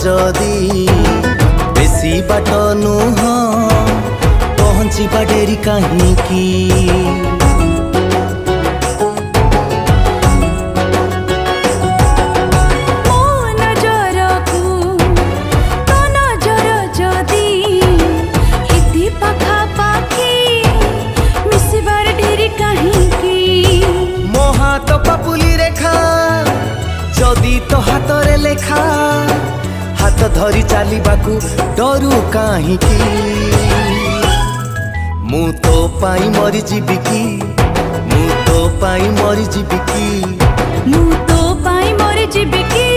जदी बेसी बाट नुह पहुँचवा डेरी कहीं तो हाथ लेखा हाथ धरी चलवाकू डरू कहीं मु तो पाई मरी जीवी की मु तो पाई मरी जीवी की मु तो पाई मरी जीवी की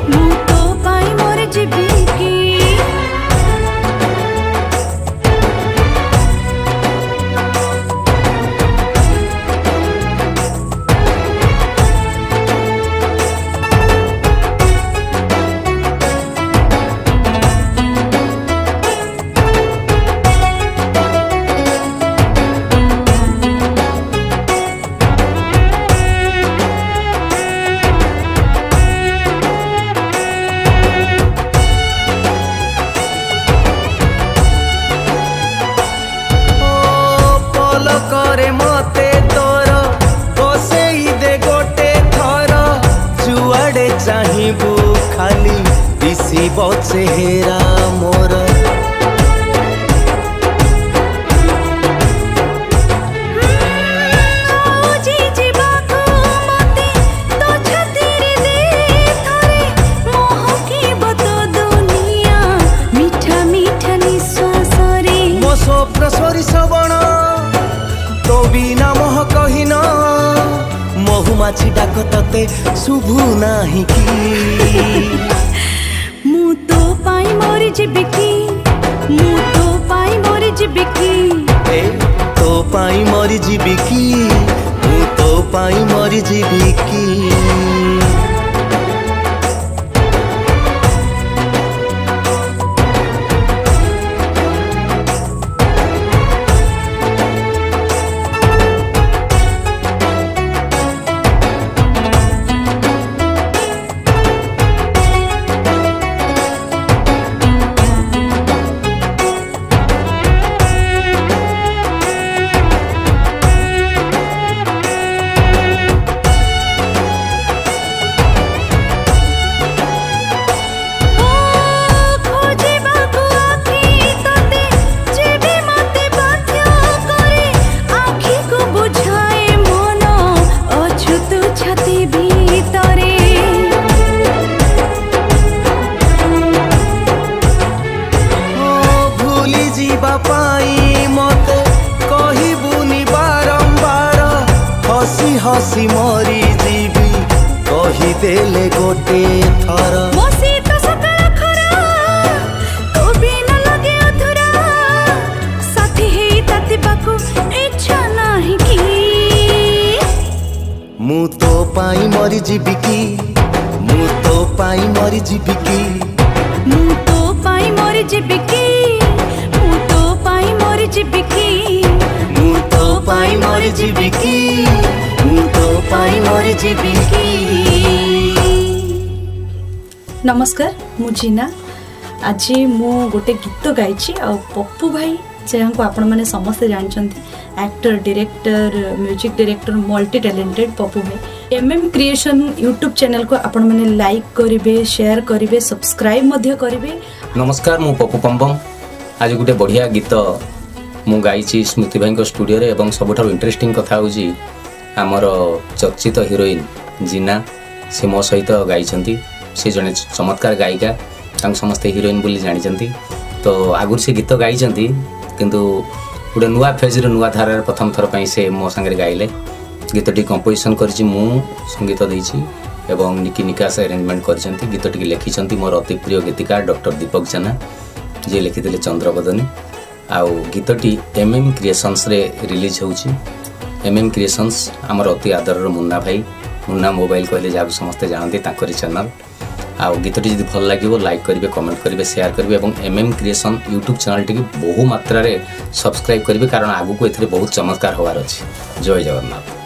मु तो पाई मरी जीवी की करे मते तोर बसई दे गोटे थर जुआड़े चाहिबू खाली दिसिब चेहरा मोर कहिन महुमाछी डाक तते शुभु नाही की मु तो पाई मरी जीवी की मु तो पाई मरी जीवी की तो पाई मरी जीवी की मु तो पाई मरी जीवी की हसी मरी जीवी कही देले गोटे थर बसी तो सकाळ खरा तो बिना लगे अधूरा साथी हेई ताती बाकू इच्छा नाही की मु तो पाई मरी जीवी की मु तो पाई मरी जीवी की मु तो पाई मरी जीवी की मु तो पाई मरी जीवी की मु तो पाई मरी जीवी की मु तो पाई मरी जीवी की। नमस्कार मु जीना आज मु गोटे गीत गाइछि आ पप्पू भाई जहाँ को आपण मैंने समस्ते जानते actor director music director multi talented Pappu भाई एमएम क्रिएशन यूट्यूब चैनल को आपण मैंने लाइक करेंगे शेयर करेंगे सब्सक्राइब मध्य करेंगे। नमस्कार मु पप्पू पम्पम आज गोटे बढ़िया गीत मु गाइछि स्मृति भाई स्टूडियो रे एवं सबुठ इंटरेस्टिंग कथा होची आमर चर्चित हिरोइन जीना से मो सहित गाई से जड़े चमत्कार गायिका समस्ते हिरोइन बोली जानी तो आगुरी से गीत गाई किंतु गोटे नुआ फेज नुआ धारार प्रथम थर पर से मो सांगे गाइले गीतटी कंपोजिशन करिछि मु संगीत देइछि एवं निकी निकास अरेंजमेंट करिसेंती गीतटी लिखिसेंती मोर अति प्रिय गीतिकार डॉक्टर दीपक जेना जे लिखिथिले चंद्रबदनी आउ गीतटी एमएम क्रिएशंस रे रिलीज होउछि। एमएम क्रिएशंस आमर अति आदरर मुन्ना भाई मुन्ना मोबाइल कहले जहाँ समस्ते जानते ताकरी चैनल आउ गीतटी जब भल लगे लाइक करेंगे कमेंट करेंगे शेयर करेंगे और MM creation YouTube channel T बहु मात्रा रे सब्सक्राइब करेंगे कारण आगू को बहुत चमत्कार होवार अच्छी। जय जगन्नाथ।